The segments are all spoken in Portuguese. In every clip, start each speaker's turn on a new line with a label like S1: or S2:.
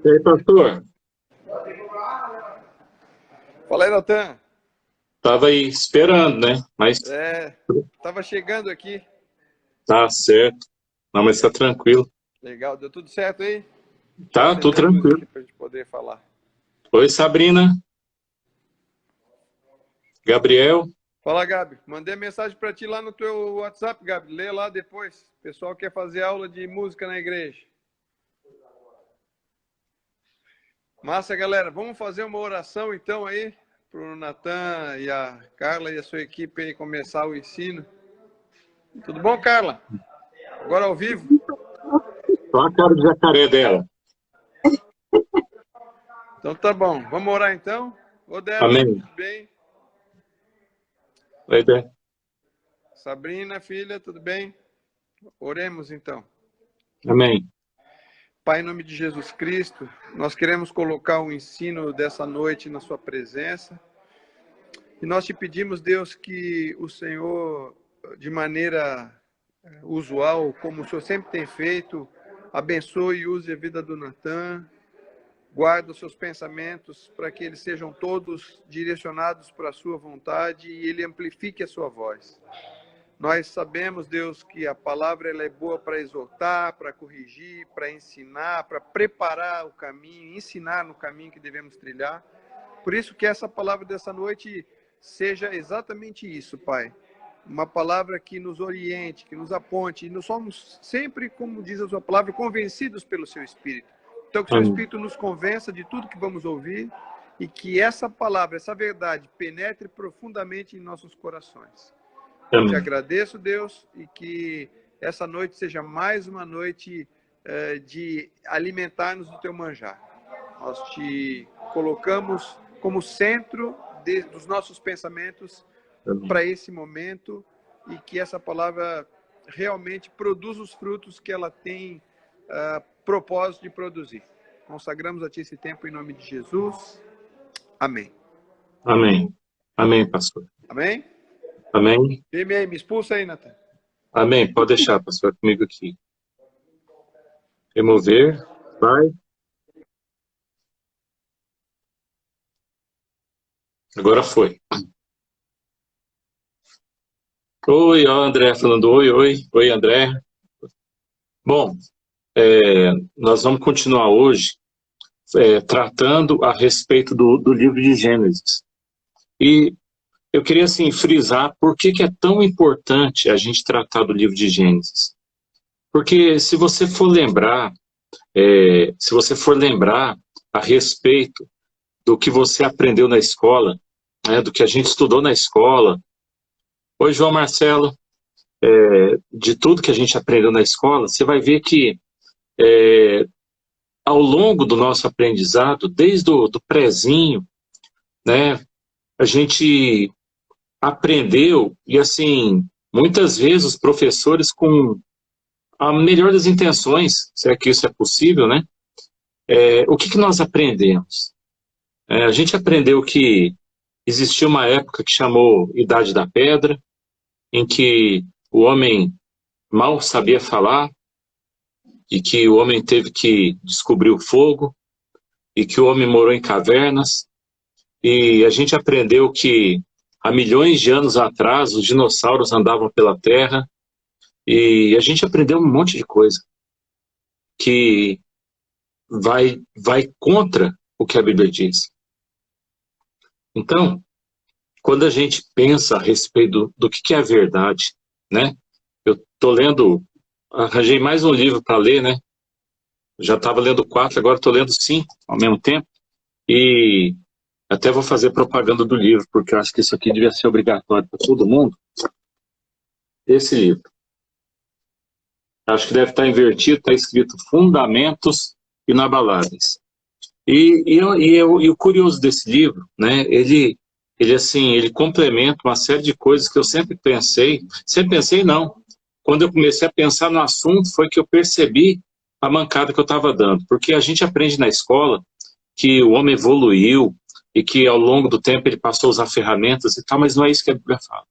S1: E aí, pastor?
S2: Fala aí, Natan.
S1: Tava aí esperando, né? Mas
S2: Tava chegando aqui.
S1: tá certo. Não, mas tá tranquilo.
S2: Legal, deu tudo certo aí? Deixa eu
S1: Tá, tudo
S2: acender a luz
S1: tranquilo.
S2: aqui pra gente poder falar.
S1: Oi, Sabrina. Gabriel.
S2: Fala, Gabi. Mandei mensagem pra ti lá no teu WhatsApp, Gabi. Lê lá depois. O pessoal quer fazer aula de música na igreja. Massa, galera. Vamos fazer uma oração então aí pro Natan e a Carla e a sua equipe aí começar o ensino. Tudo bom, Carla? Agora ao vivo?
S1: Só a cara de jacaré dela.
S2: Então tá bom. Vamos orar então? Ô, Débora,
S1: Amém.
S2: tudo bem?
S1: Oi, Dé.
S2: Sabrina, filha, tudo bem? Oremos então.
S1: Amém.
S2: Pai, em nome de Jesus Cristo, nós queremos colocar o ensino dessa noite na sua presença. E nós te pedimos, Deus, que o Senhor, de maneira usual, como o Senhor sempre tem feito, abençoe e use a vida do Natan, guarda os seus pensamentos para que eles sejam todos direcionados para a sua vontade e ele amplifique a sua voz. Nós sabemos, Deus, que a palavra ela é boa para exortar, para corrigir, para ensinar, para preparar o caminho, ensinar no caminho que devemos trilhar. Por isso que essa palavra dessa noite seja exatamente isso, Pai. Uma palavra que nos oriente, que nos aponte. E nós somos sempre, como diz a sua palavra, convencidos pelo seu Espírito. Então, que o seu Espírito nos convença de tudo que vamos ouvir e que essa palavra, essa verdade, penetre profundamente em nossos corações. Eu te agradeço, Deus, e que essa noite seja mais uma noite de alimentar-nos do teu manjar. Nós te colocamos como centro dos nossos pensamentos para esse momento e que essa palavra realmente produza os frutos que ela tem propósito de produzir. Consagramos a ti esse tempo em nome de Jesus. Amém.
S1: Amém. Amém, pastor.
S2: Amém?
S1: Amém.
S2: Firme aí, me expulsa aí, Natan.
S1: Amém. Pode deixar, pastor, comigo aqui. Remover. Vai. Agora foi. Oi, ó, André falando oi, oi. Oi, André. Bom, nós vamos continuar hoje tratando a respeito do livro de Gênesis. E eu queria, assim, frisar por que é tão importante a gente tratar do livro de Gênesis. Porque se você for lembrar a respeito do que você aprendeu na escola, do que a gente estudou na escola. Oi, João Marcelo. De tudo que a gente aprendeu na escola, você vai ver que ao longo do nosso aprendizado, desde do prézinho, né, a gente aprendeu, e assim, muitas vezes os professores com a melhor das intenções, se é que isso é possível, né? O que nós aprendemos? A gente aprendeu que existia uma época que chamou Idade da Pedra, em que o homem mal sabia falar, e que o homem teve que descobrir o fogo, e que o homem morou em cavernas, e a gente aprendeu que há milhões de anos atrás os dinossauros andavam pela Terra, e a gente aprendeu um monte de coisa que vai contra o que a Bíblia diz. Então, quando a gente pensa a respeito do que é a verdade, né? Eu estou lendo, arranjei mais um livro para ler, né? Já estava lendo 4, agora estou lendo 5 ao mesmo tempo. E até vou fazer propaganda do livro, porque eu acho que isso aqui devia ser obrigatório para todo mundo. Esse livro. Acho que deve estar invertido, está escrito Fundamentos Inabaláveis. E o curioso desse livro, né, ele complementa uma série de coisas que eu sempre pensei não. Quando eu comecei a pensar no assunto, foi que eu percebi a mancada que eu estava dando. Porque a gente aprende na escola que o homem evoluiu e que ao longo do tempo ele passou a usar ferramentas e tal, mas não é isso que a Bíblia fala.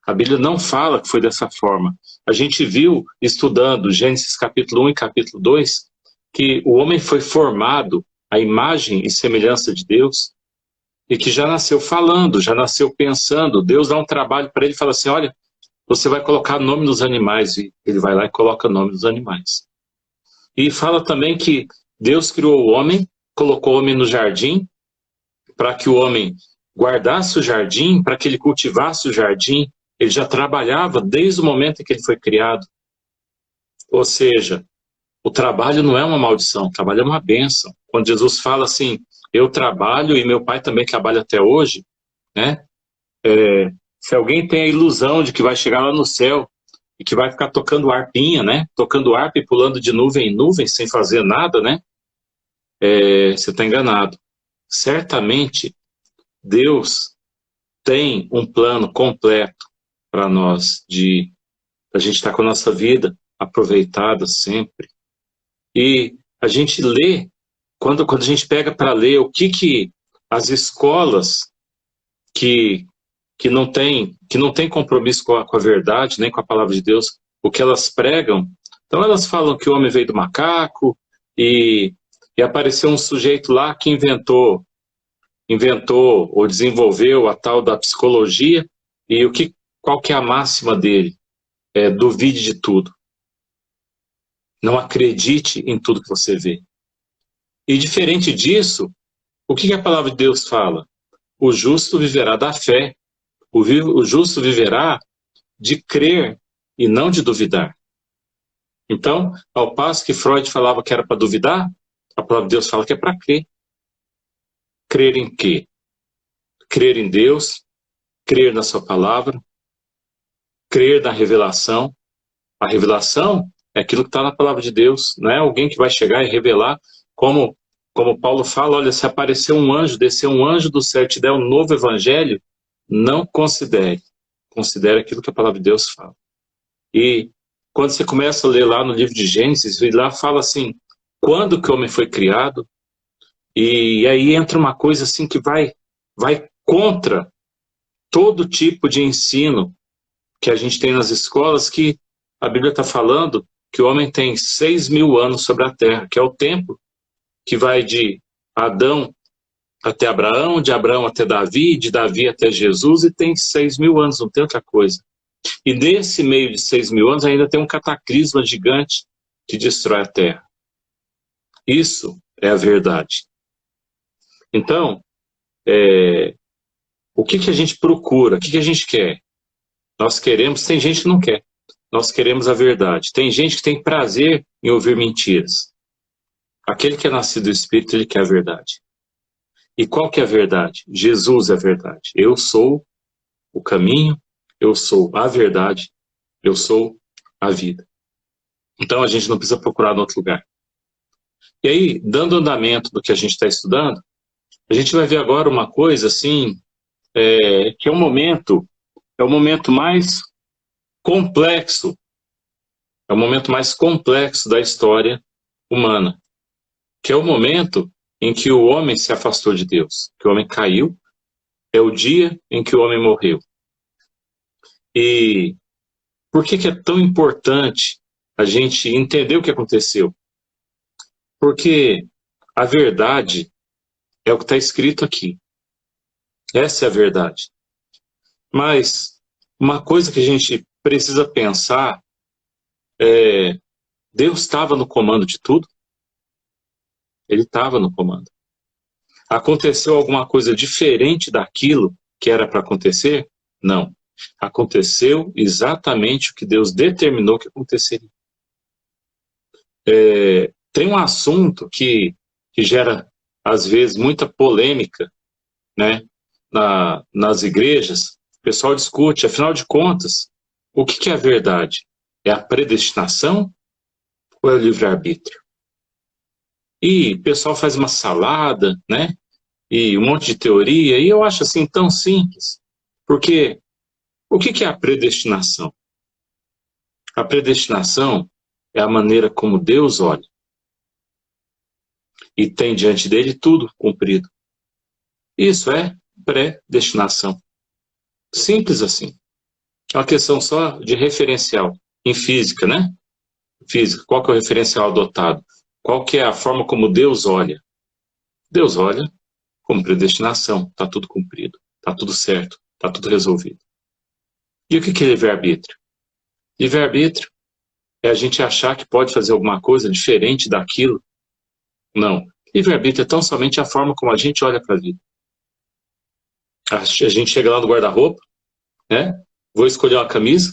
S1: A Bíblia não fala que foi dessa forma. A gente viu, estudando Gênesis capítulo 1 e capítulo 2, que o homem foi formado à imagem e semelhança de Deus, e que já nasceu falando, já nasceu pensando. Deus dá um trabalho para ele e fala assim, olha, você vai colocar nome nos animais, e ele vai lá e coloca nome nos animais. E fala também que Deus criou o homem, colocou o homem no jardim, para que o homem guardasse o jardim, para que ele cultivasse o jardim. Ele já trabalhava desde o momento em que ele foi criado. Ou seja, o trabalho não é uma maldição, o trabalho é uma bênção. Quando Jesus fala assim, eu trabalho e meu pai também trabalha até hoje, né? Se alguém tem a ilusão de que vai chegar lá no céu e que vai ficar tocando harpinha, né? Tocando harpa e pulando de nuvem em nuvem sem fazer nada, né? Você está enganado. Certamente, Deus tem um plano completo para nós, de a gente estar com a nossa vida aproveitada sempre. E a gente lê, quando a gente pega para ler o que as escolas que não tem compromisso com a verdade, nem com a palavra de Deus, o que elas pregam, então elas falam que o homem veio do macaco e apareceu um sujeito lá que inventou ou desenvolveu a tal da psicologia, e qual que é a máxima dele? Duvide de tudo. Não acredite em tudo que você vê. E diferente disso, o que a palavra de Deus fala? O justo viverá da fé. O justo viverá de crer e não de duvidar. Então, ao passo que Freud falava que era para duvidar, a palavra de Deus fala que é para crer. Crer em quê? Crer em Deus, crer na sua palavra, crer na revelação. A revelação é aquilo que está na palavra de Deus, não é alguém que vai chegar e revelar, como Paulo fala, olha, se aparecer um anjo, descer um anjo do céu e te der um novo evangelho, não considere. Considere aquilo que a palavra de Deus fala. E quando você começa a ler lá no livro de Gênesis, e lá fala assim, quando que o homem foi criado, e aí entra uma coisa assim que vai contra todo tipo de ensino que a gente tem nas escolas, que a Bíblia está falando que o homem tem 6.000 anos sobre a terra, que é o tempo que vai de Adão até Abraão, de Abraão até Davi, de Davi até Jesus, e tem 6.000 anos, não tem outra coisa. E nesse meio de 6.000 anos ainda tem um cataclisma gigante que destrói a terra. Isso é a verdade. Então, o que a gente procura? O que a gente quer? Nós queremos, tem gente que não quer. Nós queremos a verdade. Tem gente que tem prazer em ouvir mentiras. Aquele que é nascido do Espírito, ele quer a verdade. E qual que é a verdade? Jesus é a verdade. Eu sou o caminho, eu sou a verdade, eu sou a vida. Então a gente não precisa procurar em outro lugar. E aí, dando andamento do que a gente está estudando, a gente vai ver agora uma coisa assim, que é o momento mais complexo, é o momento mais complexo da história humana, que é o momento em que o homem se afastou de Deus, que o homem caiu, é o dia em que o homem morreu. E por que é tão importante a gente entender o que aconteceu? Porque a verdade é o que está escrito aqui. Essa é a verdade. Mas uma coisa que a gente precisa pensar é: Deus estava no comando de tudo? Ele estava no comando. Aconteceu alguma coisa diferente daquilo que era para acontecer? Não. Aconteceu exatamente o que Deus determinou que aconteceria. Tem um assunto que gera, às vezes, muita polêmica, né, nas igrejas. O pessoal discute, afinal de contas, o que é a verdade? É a predestinação ou é o livre-arbítrio? E o pessoal faz uma salada, né? E um monte de teoria, e eu acho assim tão simples. Porque o que é a predestinação? A predestinação é a maneira como Deus olha e tem diante dele tudo cumprido. Isso é predestinação. Simples assim. É uma questão só de referencial. Em física, né? Física, qual que é o referencial adotado? Qual que é a forma como Deus olha? Deus olha como predestinação, está tudo cumprido, está tudo certo, está tudo resolvido. E o que é livre-arbítrio? Livre-arbítrio é a gente achar que pode fazer alguma coisa diferente daquilo. Não. Livre-arbítrio é tão somente a forma como a gente olha para a vida. A gente chega lá no guarda-roupa, né? Vou escolher uma camisa,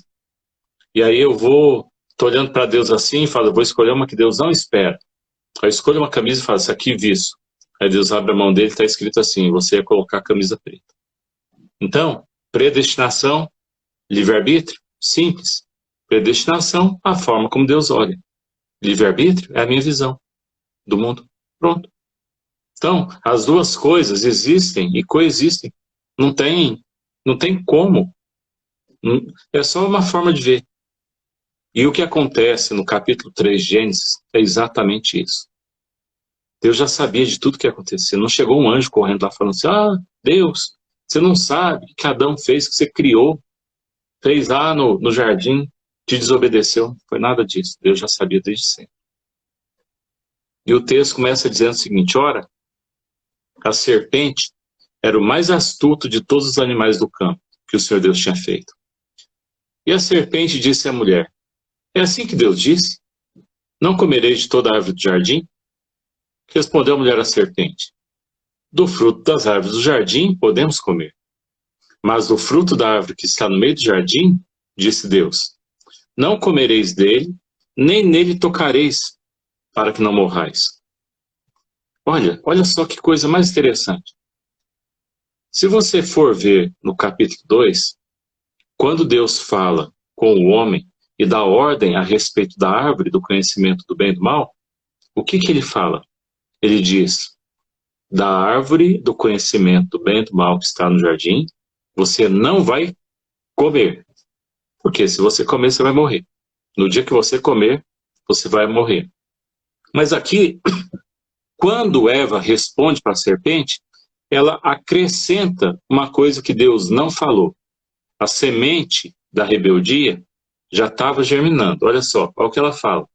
S1: e aí tô olhando para Deus assim e falo, vou escolher uma que Deus não espera. Aí eu escolho uma camisa e falo, isso aqui visto. Aí Deus abre a mão dele e está escrito assim, você ia colocar a camisa preta. Então, predestinação, livre-arbítrio, simples. Predestinação, a forma como Deus olha. Livre-arbítrio é a minha visão do mundo. Pronto. Então, as duas coisas existem e coexistem. Não tem como. É só uma forma de ver. E o que acontece no capítulo 3 de Gênesis é exatamente isso. Deus já sabia de tudo que ia acontecer. Não chegou um anjo correndo lá falando assim, Deus, você não sabe o que Adão fez, que você criou, fez lá no jardim, te desobedeceu. Não foi nada disso. Deus já sabia desde sempre. E o texto começa dizendo o seguinte, ora, a serpente era o mais astuto de todos os animais do campo que o Senhor Deus tinha feito. E a serpente disse à mulher, é assim que Deus disse? Não comereis de toda a árvore do jardim? Respondeu a mulher à serpente, do fruto das árvores do jardim podemos comer. Mas do fruto da árvore que está no meio do jardim, disse Deus, não comereis dele, nem nele tocareis, para que não morrais. Olha só que coisa mais interessante. Se você for ver no capítulo 2, quando Deus fala com o homem e dá ordem a respeito da árvore do conhecimento do bem e do mal, o que ele fala? Ele diz, da árvore do conhecimento do bem e do mal que está no jardim, você não vai comer. Porque se você comer, você vai morrer. No dia que você comer, você vai morrer. Mas aqui, quando Eva responde para a serpente, ela acrescenta uma coisa que Deus não falou. A semente da rebeldia já estava germinando. Olha só, olha o que ela fala.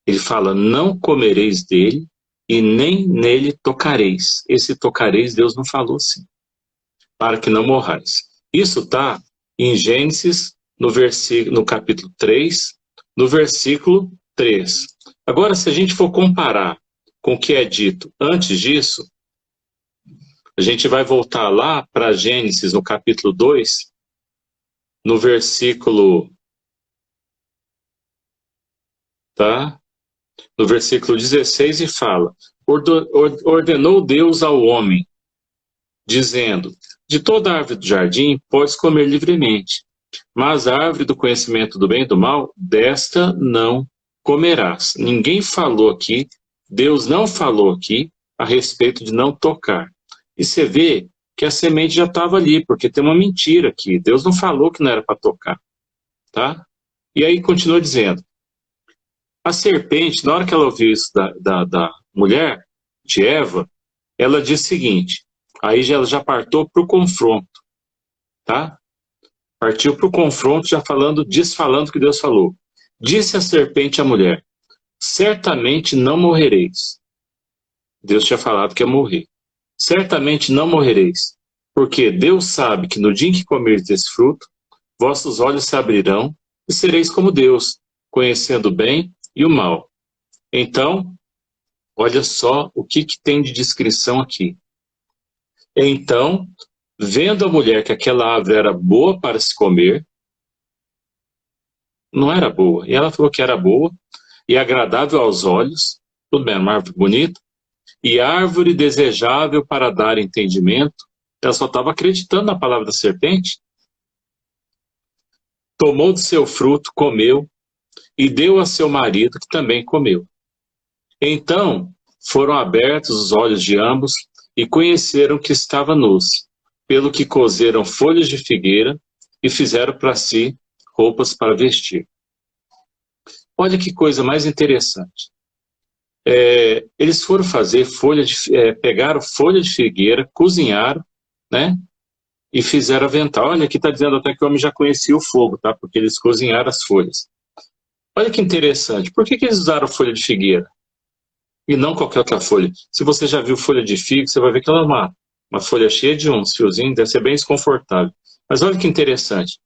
S1: Ele fala, não comereis dele e nem nele tocareis. Esse tocareis, Deus não falou assim. Para que não morrais. Isso está em Gênesis, no capítulo 3, no versículo 3. Agora, se a gente for comparar com o que é dito antes disso, a gente vai voltar lá para Gênesis, no capítulo 2, no versículo... No versículo 16 e fala, ordenou Deus ao homem, dizendo, de toda árvore do jardim podes comer livremente, mas a árvore do conhecimento do bem e do mal, desta não comerás. Ninguém falou aqui, Deus não falou aqui a respeito de não tocar. E você vê que a semente já estava ali, porque tem uma mentira aqui. Deus não falou que não era para tocar. Tá? E aí continua dizendo, a serpente, na hora que ela ouviu isso da mulher, de Eva, ela diz o seguinte, aí ela já partiu para o confronto, tá? Partiu para o confronto já desfalando o que Deus falou. Disse a serpente à mulher, certamente não morrereis. Deus tinha falado que ia morrer. Certamente não morrereis, porque Deus sabe que no dia em que comerdes desse fruto, vossos olhos se abrirão e sereis como Deus, conhecendo o bem e o mal. Então, olha só o que tem de descrição aqui. Então, vendo a mulher que aquela árvore era boa para se comer, não era boa. E ela falou que era boa e agradável aos olhos, tudo bem, uma árvore bonita, e árvore desejável para dar entendimento. Ela só estava acreditando na palavra da serpente. Tomou do seu fruto, comeu, e deu a seu marido, que também comeu. Então foram abertos os olhos de ambos e conheceram que estava nus, pelo que coseram folhas de figueira e fizeram para si roupas para vestir. Olha que coisa mais interessante. Eles foram fazer pegaram folha de figueira, cozinharam, né? E fizeram avental. Olha, aqui está dizendo até que o homem já conhecia o fogo, tá? Porque eles cozinharam as folhas. Olha que interessante. Por que eles usaram folha de figueira? e não qualquer outra folha. Se você já viu folha de figo, você vai ver que ela é uma folha cheia de uns fiozinhos, deve ser bem desconfortável. Mas olha que interessante.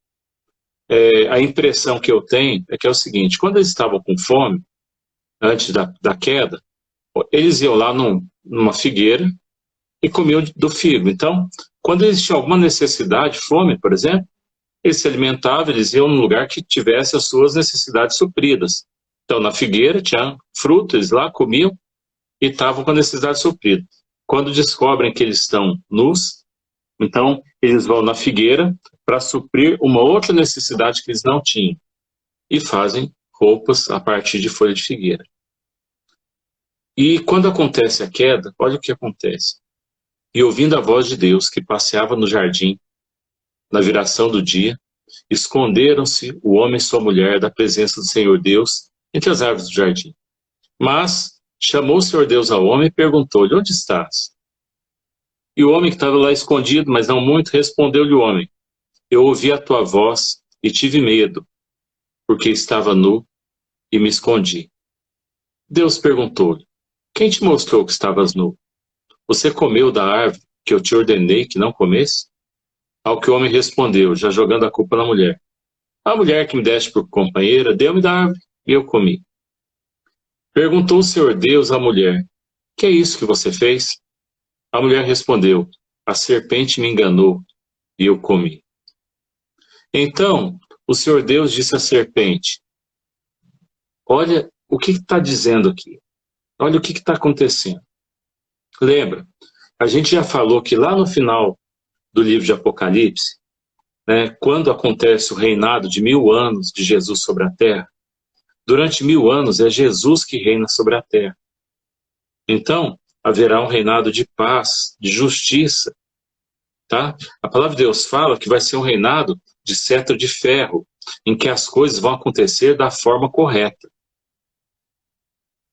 S1: A impressão que eu tenho é que é o seguinte: quando eles estavam com fome, antes da queda, eles iam lá numa figueira e comiam do figo. Então, quando eles tinham alguma necessidade, fome, por exemplo, eles se alimentavam, eles iam num lugar que tivesse as suas necessidades supridas. Então, na figueira tinha fruta, eles lá comiam e estavam com a necessidade suprida. Quando descobrem que eles estão nus, então eles vão na figueira para suprir uma outra necessidade que eles não tinham e fazem roupas a partir de folha de figueira. E quando acontece a queda, olha o que acontece. E ouvindo a voz de Deus que passeava no jardim, na viração do dia, esconderam-se o homem e sua mulher da presença do Senhor Deus entre as árvores do jardim. Mas chamou o Senhor Deus ao homem e perguntou-lhe: onde estás? E o homem que estava lá escondido, mas não muito, respondeu-lhe o homem: eu ouvi a tua voz e tive medo, porque estava nu e me escondi. Deus perguntou-lhe: quem te mostrou que estavas nu? Você comeu da árvore que eu te ordenei que não comesse? Ao que o homem respondeu, já jogando a culpa na mulher: a mulher que me deste por companheira deu-me da árvore e eu comi. Perguntou o Senhor Deus à mulher: que é isso que você fez? A mulher respondeu: a serpente me enganou e eu comi. Então o Senhor Deus disse à serpente: olha o que está dizendo aqui. Olha o que está acontecendo. Lembra, a gente já falou que lá no final do livro de Apocalipse, né, quando acontece o reinado de 1000 anos de Jesus sobre a terra, durante 1000 anos é Jesus que reina sobre a terra. Então, haverá um reinado de paz, de justiça. Tá? A palavra de Deus fala que vai ser um reinado de cetro de ferro, em que as coisas vão acontecer da forma correta.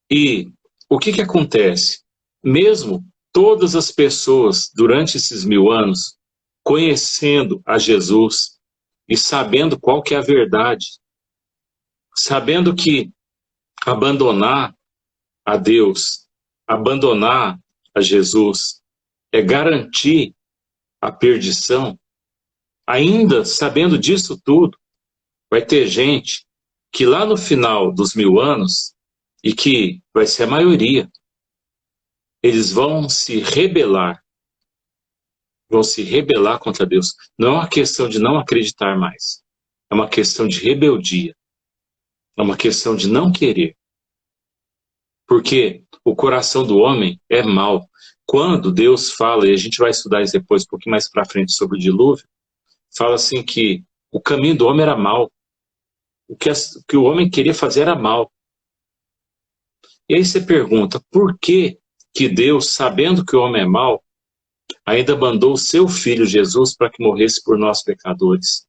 S1: E o que acontece? Mesmo todas as pessoas, durante esses 1000 anos, conhecendo a Jesus e sabendo qual que é a verdade, sabendo que abandonar a Deus, abandonar a Jesus, é garantir a perdição, ainda sabendo disso tudo, vai ter gente que lá no final dos 1000 anos, e que vai ser a maioria, eles vão se rebelar contra Deus. Não é uma questão de não acreditar mais, é uma questão de rebeldia, é uma questão de não querer. Porque o coração do homem é mau. Quando Deus fala, e a gente vai estudar isso depois um pouquinho mais para frente sobre o dilúvio, fala assim que o caminho do homem era mau. O que o homem queria fazer era mal. E aí você pergunta, por que Deus, sabendo que o homem é mau, ainda mandou o seu Filho Jesus para que morresse por nós pecadores?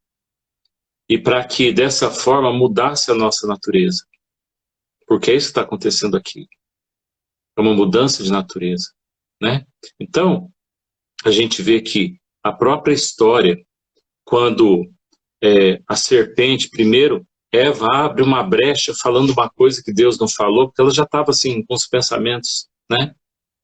S1: E para que dessa forma mudasse a nossa natureza? Porque é isso que está acontecendo aqui. É uma mudança de natureza, né? Então, a gente vê que a própria história, quando a serpente, primeiro, Eva abre uma brecha falando uma coisa que Deus não falou, porque ela já estava assim, com os pensamentos, né?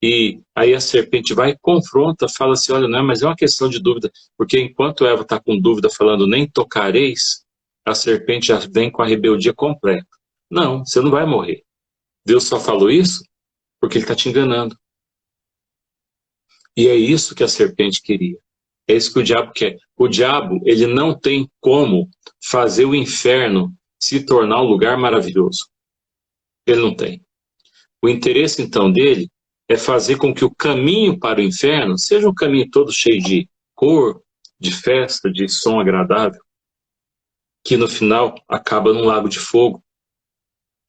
S1: E aí a serpente vai e confronta, fala assim, olha, não, mas é uma questão de dúvida, porque enquanto Eva está com dúvida, falando, nem tocareis, a serpente já vem com a rebeldia completa. Não, você não vai morrer. Deus só falou isso porque ele está te enganando. E é isso que a serpente queria. É isso que o diabo quer. O diabo, ele não tem como fazer o inferno se tornar um lugar maravilhoso. Ele não tem. O interesse, então, dele é fazer com que o caminho para o inferno seja um caminho todo cheio de cor, de festa, de som agradável, que no final acaba num lago de fogo,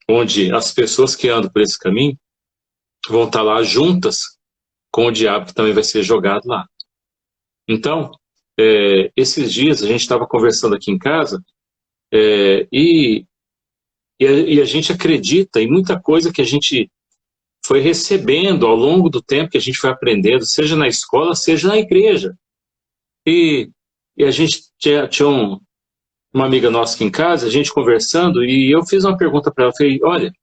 S1: onde as pessoas que andam por esse caminho vão estar lá juntas com o diabo, que também vai ser jogado lá. Então, esses dias a gente estava conversando aqui em casa e a gente acredita em muita coisa que a gente foi recebendo ao longo do tempo, que a gente foi aprendendo, seja na escola, seja na igreja. E a gente tinha uma amiga nossa aqui em casa, a gente conversando, e eu fiz uma pergunta para ela, falei, olha,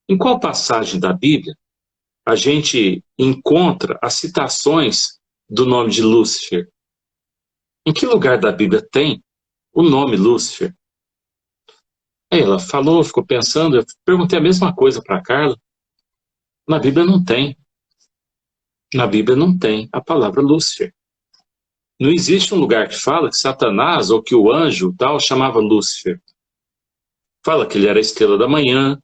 S1: em qual passagem da Bíblia a gente encontra as citações do nome de Lúcifer? Em que lugar da Bíblia tem o nome Lúcifer? Aí ela falou, ficou pensando, eu perguntei a mesma coisa para a Carla. Na Bíblia não tem. Na Bíblia não tem a palavra Lúcifer. Não existe um lugar que fala que Satanás ou que o anjo tal chamava Lúcifer. Fala que ele era a estrela da manhã,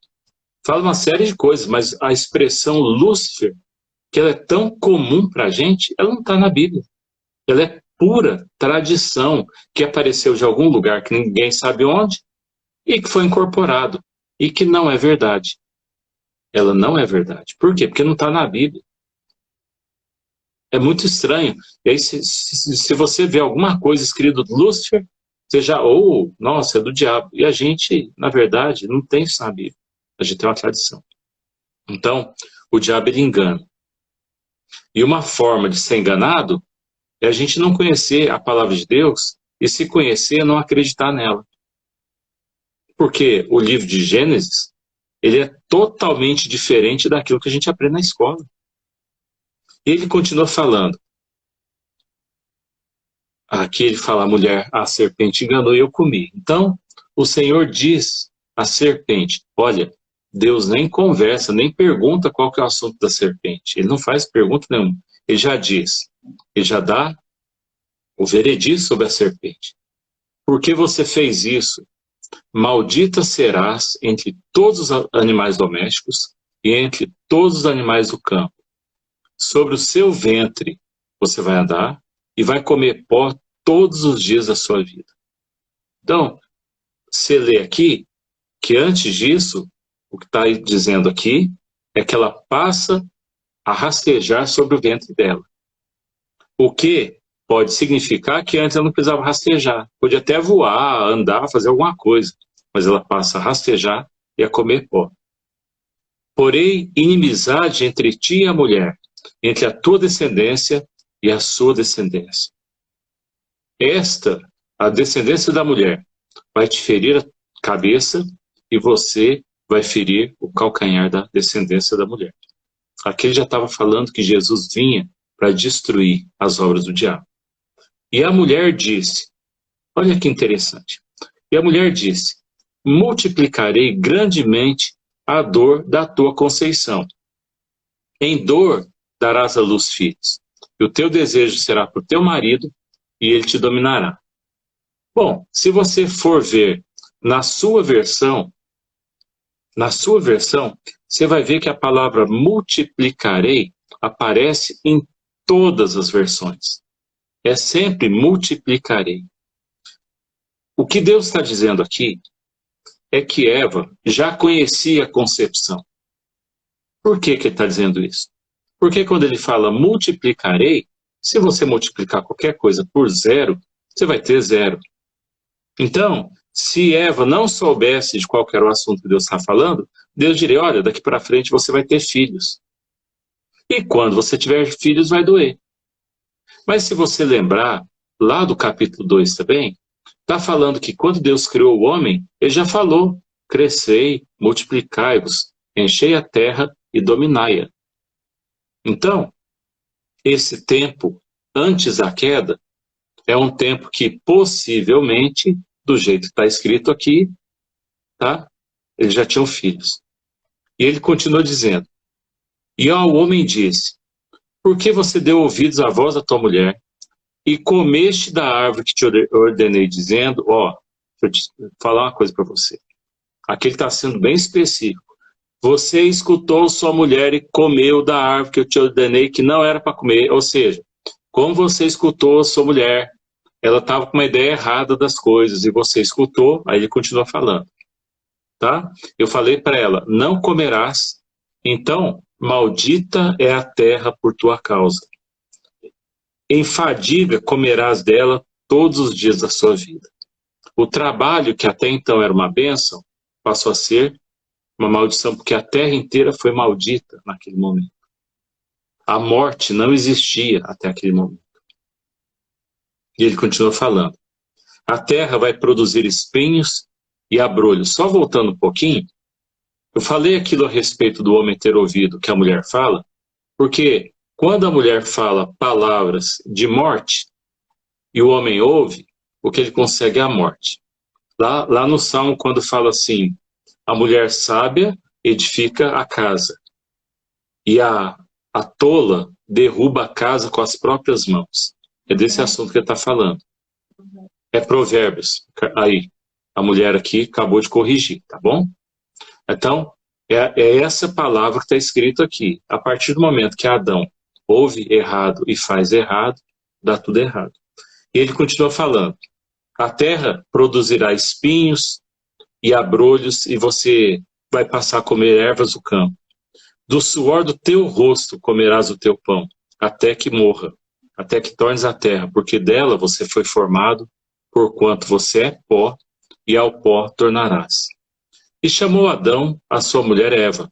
S1: fala uma série de coisas, mas a expressão Lúcifer, que ela é tão comum para a gente, ela não está na Bíblia. Ela é pura tradição que apareceu de algum lugar que ninguém sabe onde e que foi incorporado e que não é verdade. Ela não é verdade. Por quê? Porque não está na Bíblia. É muito estranho. E aí, se você vê alguma coisa escrita do Lúcifer, você já, nossa, é do diabo. E a gente, na verdade, não tem isso na Bíblia. A gente tem uma tradição. Então, o diabo, ele engana. E uma forma de ser enganado é a gente não conhecer a palavra de Deus e, se conhecer, não acreditar nela. Porque o livro de Gênesis, ele é totalmente diferente daquilo que a gente aprende na escola. E ele continua falando. Aqui ele fala, a mulher, a serpente enganou e eu comi. Então, o Senhor diz à serpente, olha, Deus nem conversa, nem pergunta qual que é o assunto da serpente. Ele não faz pergunta nenhuma. Ele já diz, ele já dá o veredito sobre a serpente. Por que você fez isso? Maldita serás entre todos os animais domésticos e entre todos os animais do campo. Sobre o seu ventre você vai andar e vai comer pó todos os dias da sua vida. Então, você lê aqui que antes disso, o que está dizendo aqui é que ela passa a rastejar sobre o ventre dela. O que pode significar que antes ela não precisava rastejar. Podia até voar, andar, fazer alguma coisa. Mas ela passa a rastejar e a comer pó. Porém, inimizade entre ti e a mulher, entre a tua descendência e a sua descendência. A descendência da mulher, vai te ferir a cabeça e você vai ferir o calcanhar da descendência da mulher. Aqui ele já estava falando que Jesus vinha para destruir as obras do diabo. E a mulher disse, olha que interessante, e a mulher disse, multiplicarei grandemente a dor da tua conceição. Em dor darás à luz filhos, e o teu desejo será para o teu marido, e ele te dominará. Bom, se você for ver na sua versão, você vai ver que a palavra multiplicarei aparece em todas as versões. É sempre multiplicarei. O que Deus está dizendo aqui é que Eva já conhecia a concepção. Por que ele está dizendo isso? Porque quando ele fala multiplicarei, se você multiplicar qualquer coisa por zero, você vai ter zero. Então, se Eva não soubesse de qual era o assunto que Deus está falando, Deus diria, olha, daqui para frente você vai ter filhos. E quando você tiver filhos, vai doer. Mas se você lembrar, lá do capítulo 2 também, está falando que quando Deus criou o homem, ele já falou, crescei, multiplicai-vos, enchei a terra e dominai-a. Então, esse tempo antes da queda é um tempo que possivelmente, do jeito que está escrito aqui, tá? Eles já tinham filhos. E ele continua dizendo, e ao homem disse, por que você deu ouvidos à voz da tua mulher e comeste da árvore que te ordenei, dizendo, deixa eu te falar uma coisa para você. Aqui ele está sendo bem específico. Você escutou sua mulher e comeu da árvore que eu te ordenei que não era para comer. Ou seja, como você escutou sua mulher, ela estava com uma ideia errada das coisas e você escutou, aí ele continua falando. Tá? Eu falei para ela, não comerás, então maldita é a terra por tua causa. Em fadiga comerás dela todos os dias da sua vida. O trabalho que até então era uma bênção, passou a ser uma maldição, porque a terra inteira foi maldita naquele momento. A morte não existia até aquele momento. E ele continua falando. A terra vai produzir espinhos e abrolhos. Só voltando um pouquinho, eu falei aquilo a respeito do homem ter ouvido que a mulher fala, Porque quando a mulher fala palavras de morte e o homem ouve, o que ele consegue é a morte. Lá no Salmo, quando fala assim, a mulher sábia edifica a casa e a tola derruba a casa com as próprias mãos. É desse assunto que ele está falando. É Provérbios. Aí, a mulher aqui acabou de corrigir, tá bom? Então, é essa palavra que está escrito aqui. A partir do momento que Adão ouve errado e faz errado, dá tudo errado. E ele continua falando, a terra produzirá espinhos e abrolhos, e você vai passar a comer ervas do campo. Do suor do teu rosto comerás o teu pão, até que morra, até que tornes a terra, porque dela você foi formado, porquanto você é pó, e ao pó tornarás. E chamou Adão a sua mulher Eva,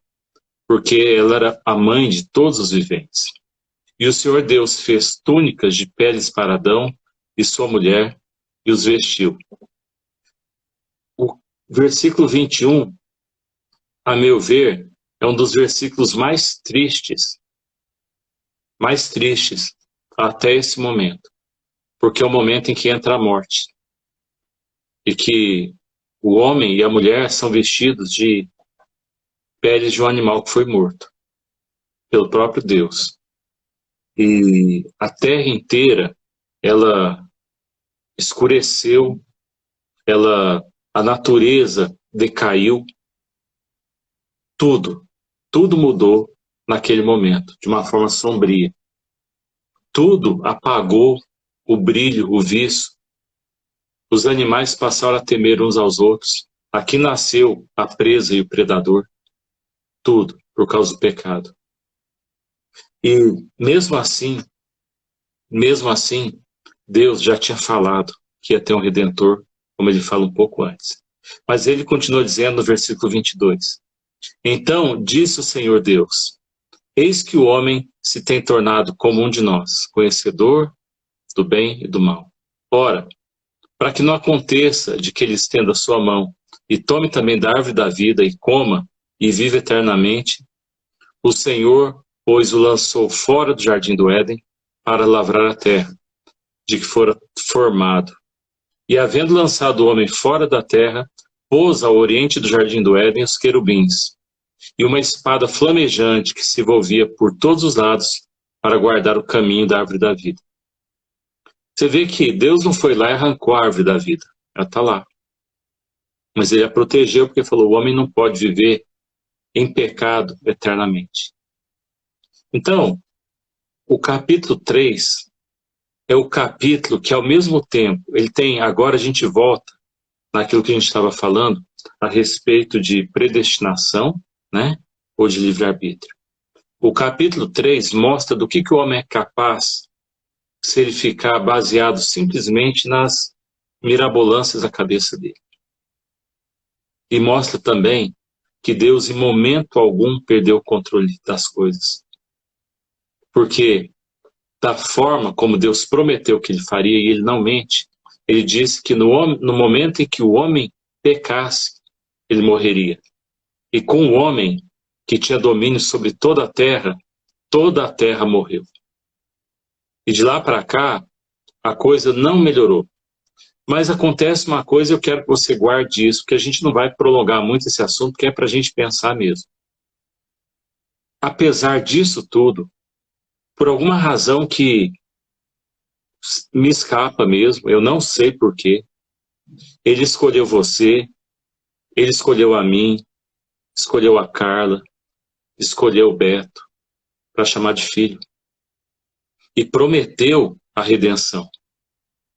S1: porque ela era a mãe de todos os viventes. E o Senhor Deus fez túnicas de peles para Adão e sua mulher, e os vestiu. O versículo 21, a meu ver, é um dos versículos mais tristes até esse momento, porque é o momento em que entra a morte, e que o homem e a mulher são vestidos de peles de um animal que foi morto pelo próprio Deus. E a terra inteira, ela escureceu, a natureza decaiu, tudo mudou naquele momento, de uma forma sombria. Tudo apagou o brilho, o viço. Os animais passaram a temer uns aos outros. Aqui nasceu a presa e o predador. Tudo por causa do pecado. E mesmo assim, Deus já tinha falado que ia ter um Redentor, como ele fala um pouco antes. Mas ele continua dizendo no versículo 22. Então disse o Senhor Deus, eis que o homem se tem tornado como um de nós, conhecedor do bem e do mal. Ora, para que não aconteça de que ele estenda sua mão e tome também da árvore da vida e coma e viva eternamente, o Senhor, pois, o lançou fora do jardim do Éden para lavrar a terra, de que fora formado. E havendo lançado o homem fora da terra, pôs ao oriente do jardim do Éden os querubins, e uma espada flamejante que se volvia por todos os lados para guardar o caminho da árvore da vida. Você vê que Deus não foi lá e arrancou a árvore da vida. Ela está lá. Mas ele a protegeu porque falou, o homem não pode viver em pecado eternamente. Então, o capítulo 3 é o capítulo que, ao mesmo tempo, ele tem, agora a gente volta naquilo que a gente estava falando, a respeito de predestinação, né, ou de livre-arbítrio. O capítulo 3 mostra do que o homem é capaz se ele ficar baseado simplesmente nas mirabolâncias da cabeça dele. E mostra também que Deus, em momento algum, perdeu o controle das coisas. Porque, da forma como Deus prometeu que ele faria, e ele não mente, ele disse que no momento em que o homem pecasse, ele morreria. E com o homem que tinha domínio sobre toda a terra morreu. E de lá para cá, a coisa não melhorou. Mas acontece uma coisa, eu quero que você guarde isso, porque a gente não vai prolongar muito esse assunto, que é para a gente pensar mesmo. Apesar disso tudo, por alguma razão que me escapa mesmo, eu não sei porquê, ele escolheu você, ele escolheu a mim, escolheu a Carla, escolheu o Beto, para chamar de filho. E prometeu a redenção.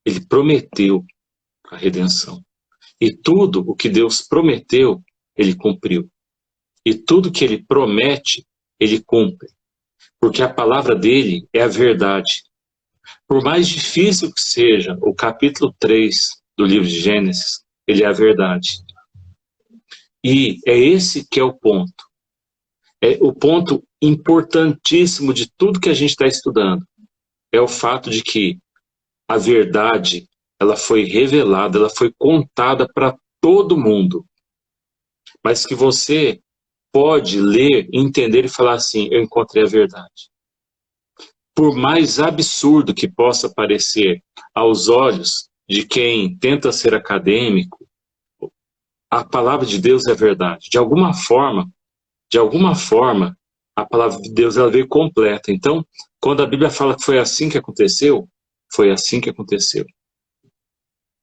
S1: Ele prometeu a redenção. E tudo o que Deus prometeu, ele cumpriu. E tudo que ele promete, ele cumpre. Porque a palavra dele é a verdade. Por mais difícil que seja o capítulo 3 do livro de Gênesis, ele é a verdade. E é esse que é o ponto. É o ponto importantíssimo de tudo que a gente está estudando. É o fato de que a verdade, ela foi revelada, ela foi contada para todo mundo. Mas que você pode ler, entender e falar assim, eu encontrei a verdade. por mais absurdo que possa parecer aos olhos de quem tenta ser acadêmico, a palavra de Deus é verdade. De alguma forma, a palavra de Deus ela veio completa. Então, quando a Bíblia fala que foi assim que aconteceu, foi assim que aconteceu.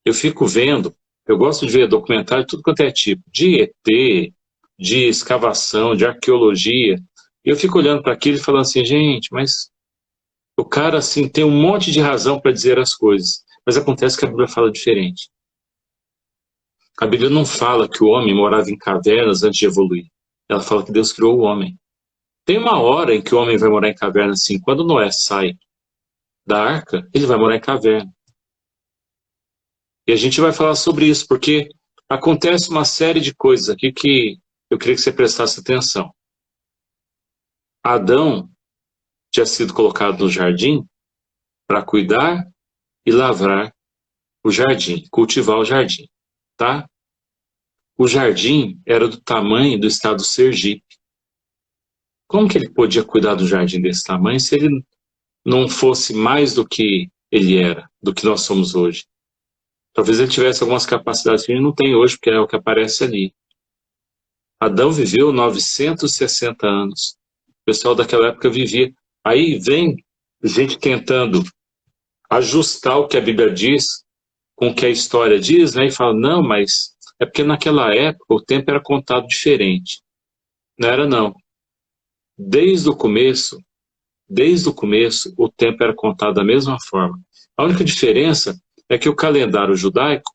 S1: Eu fico vendo, eu gosto de ver documentário de tudo quanto é tipo, de ET, de escavação, de arqueologia, e eu fico olhando para aquilo e falando assim, gente, mas o cara assim tem um monte de razão para dizer as coisas, mas acontece que a Bíblia fala diferente. A Bíblia não fala que o homem morava em cavernas antes de evoluir. Ela fala que Deus criou o homem. Tem uma hora em que o homem vai morar em caverna, assim. Quando Noé sai da arca, ele vai morar em caverna. E a gente vai falar sobre isso, porque acontece uma série de coisas aqui que eu queria que você prestasse atenção. Adão tinha sido colocado no jardim para cuidar e lavrar o jardim, cultivar o jardim, tá? O jardim era do tamanho do estado do Sergipe. Como que ele podia cuidar do jardim desse tamanho se ele não fosse mais do que ele era, do que nós somos hoje? Talvez ele tivesse algumas capacidades que ele não tem hoje, porque é o que aparece ali. Adão viveu 960 anos. O pessoal daquela época vivia. Aí vem gente tentando ajustar o que a Bíblia diz com o que a história diz, né? E fala, não, mas é porque naquela época o tempo era contado diferente. Não era, não. Desde o começo, o tempo era contado da mesma forma. A única diferença é que o calendário judaico,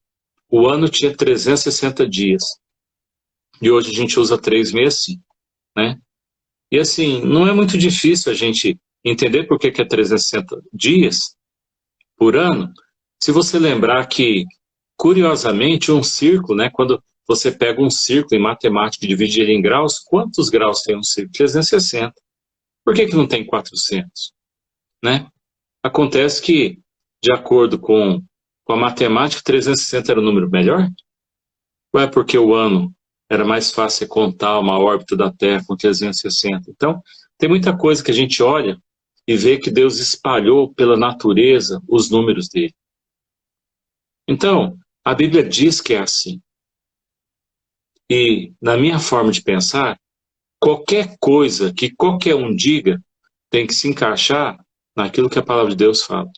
S1: o ano tinha 360 dias. E hoje a gente usa 3 meses, né? E assim, não é muito difícil a gente entender por que é 360 dias por ano, se você lembrar que, curiosamente, um círculo, né? Quando você pega um círculo em matemática e divide ele em graus, quantos graus tem um círculo? 360. Por que não tem 400? Né? Acontece que, de acordo com a matemática, 360 era o número melhor? Ou é porque o ano era mais fácil contar uma órbita da Terra com 360? Então, tem muita coisa que a gente olha e vê que Deus espalhou pela natureza os números dele. Então, a Bíblia diz que é assim. E, na minha forma de pensar, qualquer coisa que qualquer um diga tem que se encaixar naquilo que a palavra de Deus fala.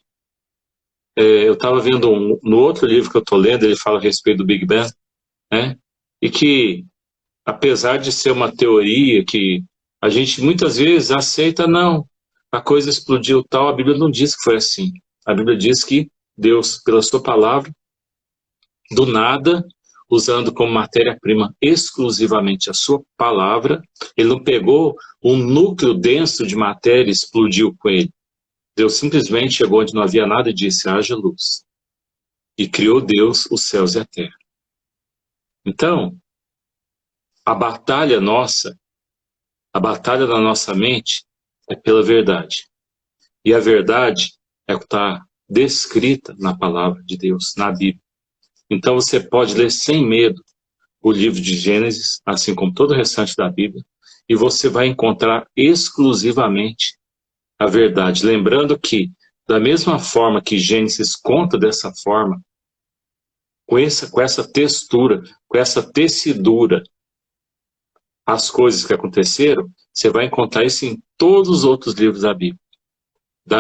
S1: Eu estava vendo no outro livro que eu estou lendo, ele fala a respeito do Big Bang, né? E que, apesar de ser uma teoria que a gente muitas vezes aceita, não, a coisa explodiu tal, a Bíblia não diz que foi assim. A Bíblia diz que Deus, pela sua palavra, do nada, usando como matéria-prima exclusivamente a sua palavra, ele não pegou um núcleo denso de matéria e explodiu com ele. Deus simplesmente chegou onde não havia nada e disse, haja luz. E criou Deus os céus e a terra. Então, a batalha da nossa mente é pela verdade. E a verdade é o que está descrita na palavra de Deus, na Bíblia. Então você pode ler sem medo o livro de Gênesis, assim como todo o restante da Bíblia, e você vai encontrar exclusivamente a verdade. Lembrando que, da mesma forma que Gênesis conta dessa forma, com essa textura, com essa tecidura, as coisas que aconteceram, você vai encontrar isso em todos os outros livros da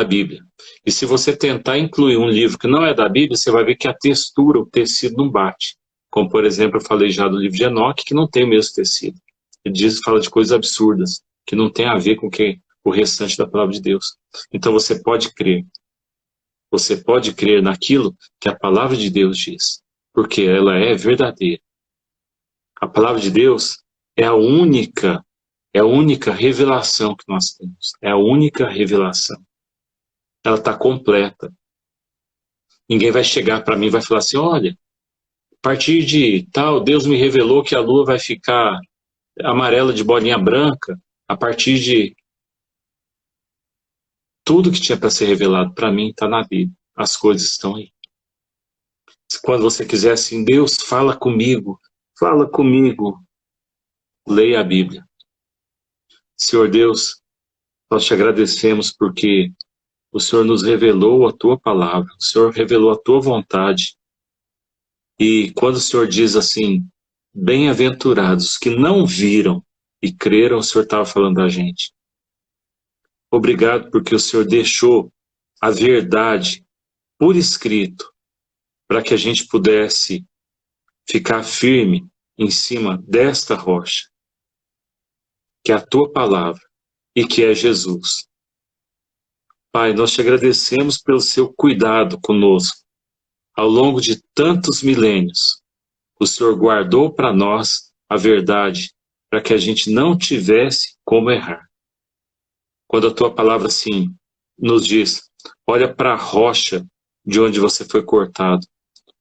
S1: Bíblia. E se você tentar incluir um livro que não é da Bíblia, você vai ver que a textura, o tecido não bate. Como, por exemplo, eu falei já do livro de Enoque, que não tem o mesmo tecido. Ele fala de coisas absurdas, que não tem a ver com o restante da palavra de Deus. Então você pode crer. Você pode crer naquilo que a palavra de Deus diz, porque ela é verdadeira. A palavra de Deus é a única revelação que nós temos. É a única revelação. Ela está completa. Ninguém vai chegar para mim e vai falar assim, olha, a partir de tal, Deus me revelou que a lua vai ficar amarela de bolinha branca, a partir de... Tudo que tinha para ser revelado para mim está na Bíblia. As coisas estão aí. Quando você quiser assim, Deus, fala comigo, leia a Bíblia. Senhor Deus, nós te agradecemos porque o Senhor nos revelou a Tua palavra, o Senhor revelou a Tua vontade. E quando o Senhor diz assim, bem-aventurados que não viram e creram, o Senhor estava falando da gente. Obrigado porque o Senhor deixou a verdade por escrito, para que a gente pudesse ficar firme em cima desta rocha, que é a Tua palavra e que é Jesus. Pai, nós te agradecemos pelo seu cuidado conosco. Ao longo de tantos milênios, o Senhor guardou para nós a verdade, para que a gente não tivesse como errar. Quando a Tua palavra, assim, nos diz, olha para a rocha de onde você foi cortado,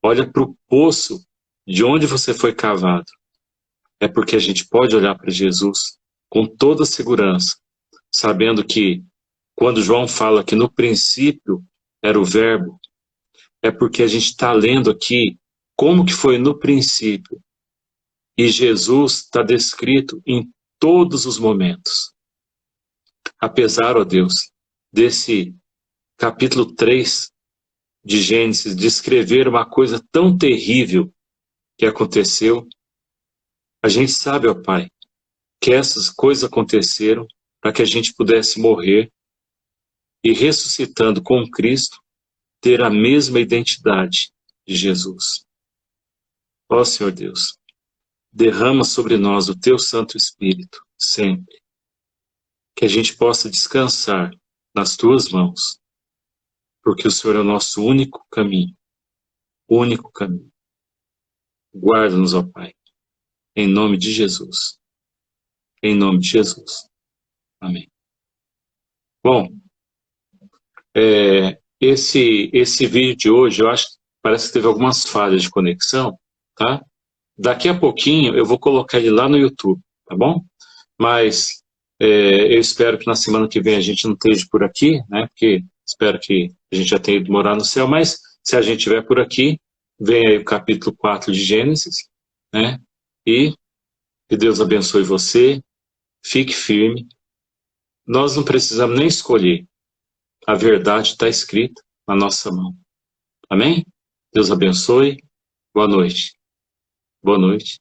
S1: olha para o poço de onde você foi cavado, é porque a gente pode olhar para Jesus com toda segurança, sabendo que quando João fala que no princípio era o verbo, é porque a gente está lendo aqui como que foi no princípio. E Jesus está descrito em todos os momentos. Apesar, ó Deus, desse capítulo 3 de Gênesis descrever uma coisa tão terrível que aconteceu, a gente sabe, ó Pai, que essas coisas aconteceram para que a gente pudesse morrer e, ressuscitando com Cristo, ter a mesma identidade de Jesus. Ó Senhor Deus, derrama sobre nós o Teu Santo Espírito, sempre. Que a gente possa descansar nas Tuas mãos, porque o Senhor é o nosso único caminho. Único caminho. Guarda-nos, ó Pai, em nome de Jesus. Em nome de Jesus. Amém. Bom, esse vídeo de hoje, eu acho que parece que teve algumas falhas de conexão, tá? Daqui a pouquinho eu vou colocar ele lá no YouTube, tá bom? Mas eu espero que na semana que vem a gente não esteja por aqui, né? Porque espero que a gente já tenha ido morar no céu, mas se a gente estiver por aqui, vem aí o capítulo 4 de Gênesis, né? E que Deus abençoe você, fique firme. Nós não precisamos nem escolher. A verdade está escrita na nossa mão. Amém? Deus abençoe. Boa noite. Boa noite.